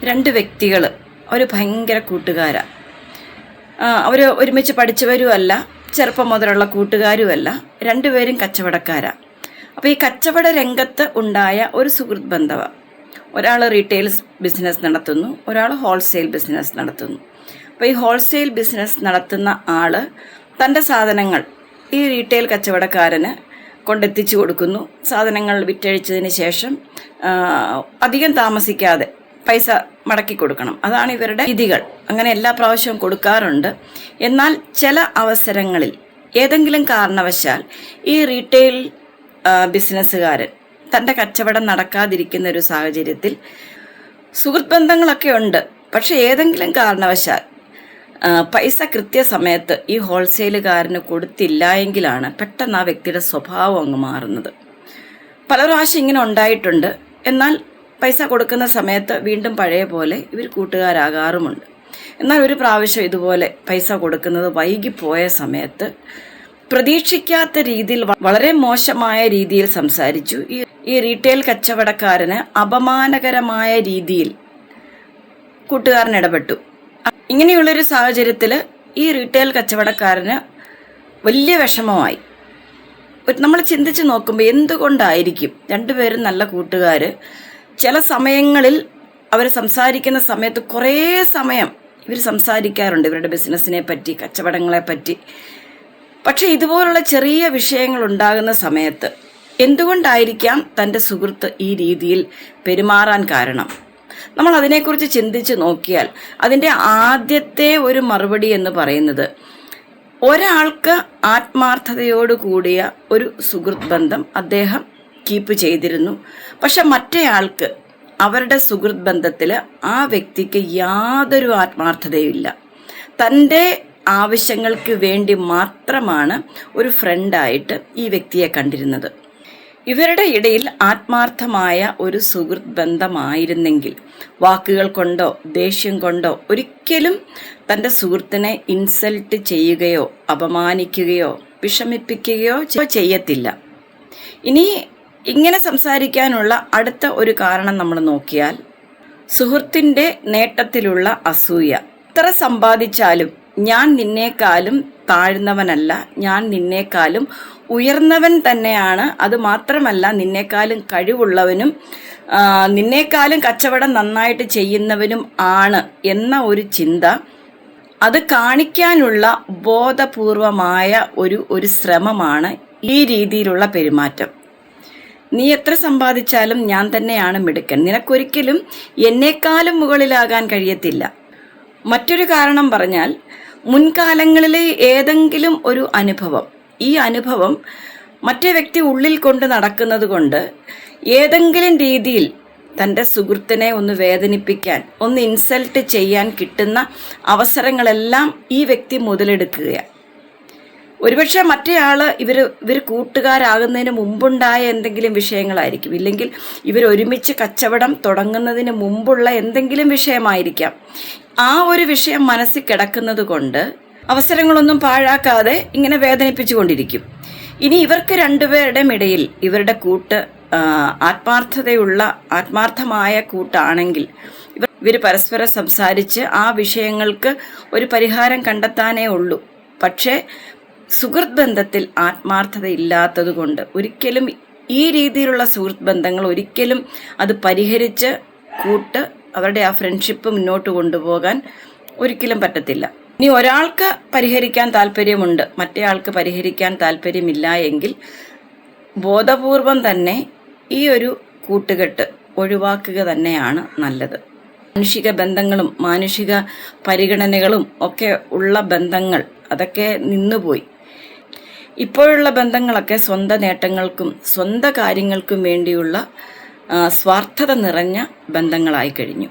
രണ്ട് വ്യക്തികൾ അവർ ഭയങ്കര കൂട്ടുകാരാണ്. അവർ ഒരുമിച്ച് പഠിച്ചവരുമല്ല, ചെറുപ്പം മുതലുള്ള കൂട്ടുകാരുമല്ല, രണ്ടുപേരും കച്ചവടക്കാരാണ്. അപ്പോൾ ഈ കച്ചവട രംഗത്ത് ഉണ്ടായ ഒരു സുഹൃത്ത് ബന്ധമാണ്. ഒരാൾ റീറ്റെയിൽ ബിസിനസ് നടത്തുന്നു, ഒരാൾ ഹോൾസെയിൽ ബിസിനസ് നടത്തുന്നു. അപ്പോൾ ഈ ഹോൾസെയിൽ ബിസിനസ് നടത്തുന്ന ആൾ തൻ്റെ സാധനങ്ങൾ ഈ റീറ്റെയിൽ കച്ചവടക്കാരന് കൊണ്ടെത്തിച്ചു കൊടുക്കുന്നു. സാധനങ്ങൾ വിറ്റഴിച്ചതിന് ശേഷം അധികം താമസിക്കാതെ പൈസ മടക്കി കൊടുക്കണം. അതാണ് ഇവരുടെ രീതികൾ. അങ്ങനെ എല്ലാ പ്രാവശ്യവും കൊടുക്കാറുണ്ട്. എന്നാൽ ചില അവസരങ്ങളിൽ ഏതെങ്കിലും കാരണവശാൽ ഈ റീറ്റെയിൽ ബിസിനസ്സുകാരൻ തൻ്റെ കച്ചവടം നടക്കാതിരിക്കുന്ന ഒരു സാഹചര്യത്തിൽ സുഹൃത്ത് ബന്ധങ്ങളൊക്കെ ഉണ്ട്. പക്ഷെ ഏതെങ്കിലും കാരണവശാൽ പൈസ കൃത്യസമയത്ത് ഈ ഹോൾസെയിലുകാരന് കൊടുത്തില്ല എങ്കിലാണ് പെട്ടെന്ന് ആ വ്യക്തിയുടെ സ്വഭാവം അങ്ങ് മാറുന്നത്. പല പ്രാവശ്യം ഇങ്ങനെ ഉണ്ടായിട്ടുണ്ട്. എന്നാൽ പൈസ കൊടുക്കുന്ന സമയത്ത് വീണ്ടും പഴയ പോലെ ഇവർ കൂട്ടുകാരാകാറുമുണ്ട്. എന്നാൽ ഒരു പ്രാവശ്യം ഇതുപോലെ പൈസ കൊടുക്കുന്നത് വൈകിപ്പോയ സമയത്ത് പ്രതീക്ഷിക്കാത്ത രീതിയിൽ വളരെ മോശമായ രീതിയിൽ സംസാരിച്ചു. ഈ റീറ്റെയിൽ കച്ചവടക്കാരന് അപമാനകരമായ രീതിയിൽ കൂട്ടുകാരൻ ഇടപെട്ടു. ഇങ്ങനെയുള്ളൊരു സാഹചര്യത്തിൽ ഈ റീറ്റെയിൽ കച്ചവടക്കാരന് വലിയ വിഷമമായി. നമ്മൾ ചിന്തിച്ച് നോക്കുമ്പോൾ എന്തുകൊണ്ടായിരിക്കും രണ്ടുപേരും നല്ല കൂട്ടുകാർ ചില സമയങ്ങളിൽ അവർ സംസാരിക്കുന്ന സമയത്ത് കുറേ സമയം ഇവർ സംസാരിക്കാറുണ്ട് ഇവരുടെ ബിസിനസ്സിനെ പറ്റി, കച്ചവടങ്ങളെ പറ്റി. പക്ഷെ ഇതുപോലുള്ള ചെറിയ വിഷയങ്ങൾ ഉണ്ടാകുന്ന സമയത്ത് എന്തുകൊണ്ടായിരിക്കാം തൻ്റെ സുഹൃത്ത് ഈ രീതിയിൽ പെരുമാറാൻ കാരണം? നമ്മൾ അതിനെക്കുറിച്ച് ചിന്തിച്ച് നോക്കിയാൽ അതിൻ്റെ ആദ്യത്തെ ഒരു മറുപടി എന്ന് പറയുന്നത്, ഒരാൾക്ക് ആത്മാർത്ഥതയോട് കൂടിയ ഒരു സുഹൃത്ത് ബന്ധം അദ്ദേഹം കീപ്പ് ചെയ്തിരുന്നു. പക്ഷെ മറ്റേയാൾക്ക് അവരുടെ സുഹൃത്ത് ബന്ധത്തിൽ ആ വ്യക്തിക്ക് യാതൊരു ആത്മാർത്ഥതയുമില്ല. തൻ്റെ ആവശ്യങ്ങൾക്ക് വേണ്ടി മാത്രമാണ് ഒരു ഫ്രണ്ടായിട്ട് ഈ വ്യക്തിയെ കണ്ടിരുന്നത്. ഇവരുടെ ഇടയിൽ ആത്മാർത്ഥമായ ഒരു സുഹൃത്ത് ബന്ധമായിരുന്നെങ്കിൽ വാക്കുകൾ കൊണ്ടോ ദേഷ്യം കൊണ്ടോ ഒരിക്കലും തൻ്റെ സുഹൃത്തിനെ ഇൻസൾട്ട് ചെയ്യുകയോ അപമാനിക്കുകയോ വിഷമിപ്പിക്കുകയോ ചെയ്യത്തില്ല. ഇനി ഇങ്ങനെ സംസാരിക്കാനുള്ള അടുത്ത ഒരു കാരണം നമ്മൾ നോക്കിയാൽ, സുഹൃത്തിൻ്റെ നേട്ടത്തിലുള്ള അസൂയ. എത്ര സമ്പാദിച്ചാലും ഞാൻ നിന്നേക്കാളും താഴ്ന്നവനല്ല, ഞാൻ നിന്നേക്കാളും ഉയർന്നവൻ തന്നെയാണ്, അത് മാത്രമല്ല നിന്നേക്കാളും കഴിവുള്ളവനും നിന്നേക്കാളും കച്ചവടം നന്നായിട്ട് ചെയ്യുന്നവനും ആണ് എന്ന ഒരു ചിന്ത, അത് കാണിക്കാനുള്ള ബോധപൂർവമായ ഒരു ശ്രമമാണ് ഈ രീതിയിലുള്ള പെരുമാറ്റം. നീ എത്ര സമ്പാദിച്ചാലും ഞാൻ തന്നെയാണ് മിടുക്കൻ, നിനക്കൊരിക്കലും എന്നേക്കാളും മുകളിലാകാൻ കഴിയത്തില്ല. മറ്റൊരു കാരണം പറഞ്ഞാൽ, മുൻകാലങ്ങളിലെ ഏതെങ്കിലും ഒരു അനുഭവം, ഈ അനുഭവം മറ്റേ വ്യക്തി ഉള്ളിൽ കൊണ്ട് നടക്കുന്നത് കൊണ്ട് ഏതെങ്കിലും രീതിയിൽ തൻ്റെ സുഹൃത്തിനെ ഒന്ന് വേദനിപ്പിക്കാൻ, ഒന്ന് ഇൻസൾട്ട് ചെയ്യാൻ കിട്ടുന്ന അവസരങ്ങളെല്ലാം ഈ വ്യക്തി മുതലെടുക്കുകയാണ്. ഒരുപക്ഷെ മറ്റേയാൾ ഇവർ കൂട്ടുകാരാകുന്നതിന് മുമ്പുണ്ടായ എന്തെങ്കിലും വിഷയങ്ങളായിരിക്കും, ഇല്ലെങ്കിൽ ഇവരൊരുമിച്ച് കച്ചവടം തുടങ്ങുന്നതിന് മുമ്പുള്ള എന്തെങ്കിലും വിഷയമായിരിക്കാം. ആ ഒരു വിഷയം മനസ്സിൽ കിടക്കുന്നത് കൊണ്ട് അവസരങ്ങളൊന്നും പാഴാക്കാതെ ഇങ്ങനെ വേദനിപ്പിച്ചു കൊണ്ടിരിക്കും. ഇനി ഇവർക്ക് രണ്ടുപേരുടെയും ഇടയിൽ ഇവരുടെ കൂട്ട് ആത്മാർത്ഥമായ കൂട്ടാണെങ്കിൽ ഇവർ പരസ്പരം സംസാരിച്ച് ആ വിഷയങ്ങൾക്ക് ഒരു പരിഹാരം കണ്ടെത്താനേ ഉള്ളൂ. പക്ഷേ സുഹൃത്ത് ബന്ധത്തിൽ ആത്മാർത്ഥത ഇല്ലാത്തത് കൊണ്ട് ഒരിക്കലും ഈ രീതിയിലുള്ള സുഹൃത്ത് ബന്ധങ്ങൾ ഒരിക്കലും അത് പരിഹരിച്ച് അവരുടെ ആ ഫ്രണ്ട്ഷിപ്പ് മുന്നോട്ട് കൊണ്ടുപോകാൻ ഒരിക്കലും പറ്റത്തില്ല. ഇനി ഒരാൾക്ക് പരിഹരിക്കാൻ താല്പര്യമുണ്ട്, മറ്റേയാൾക്ക് പരിഹരിക്കാൻ താല്പര്യമില്ല എങ്കിൽ ബോധപൂർവം തന്നെ ഈ ഒരു കൂട്ടുകെട്ട് ഒഴിവാക്കുക തന്നെയാണ് നല്ലത്. മാനുഷിക ബന്ധങ്ങളും മാനുഷിക പരിഗണനകളും ഒക്കെ ഉള്ള ബന്ധങ്ങൾ അതൊക്കെ നിന്നുപോയി. ഇപ്പോഴുള്ള ബന്ധങ്ങളൊക്കെ സ്വന്തം നേട്ടങ്ങൾക്കും സ്വന്തം കാര്യങ്ങൾക്കും വേണ്ടിയുള്ള സ്വാർത്ഥത നിറഞ്ഞ ബന്ധങ്ങളായി കഴിഞ്ഞു.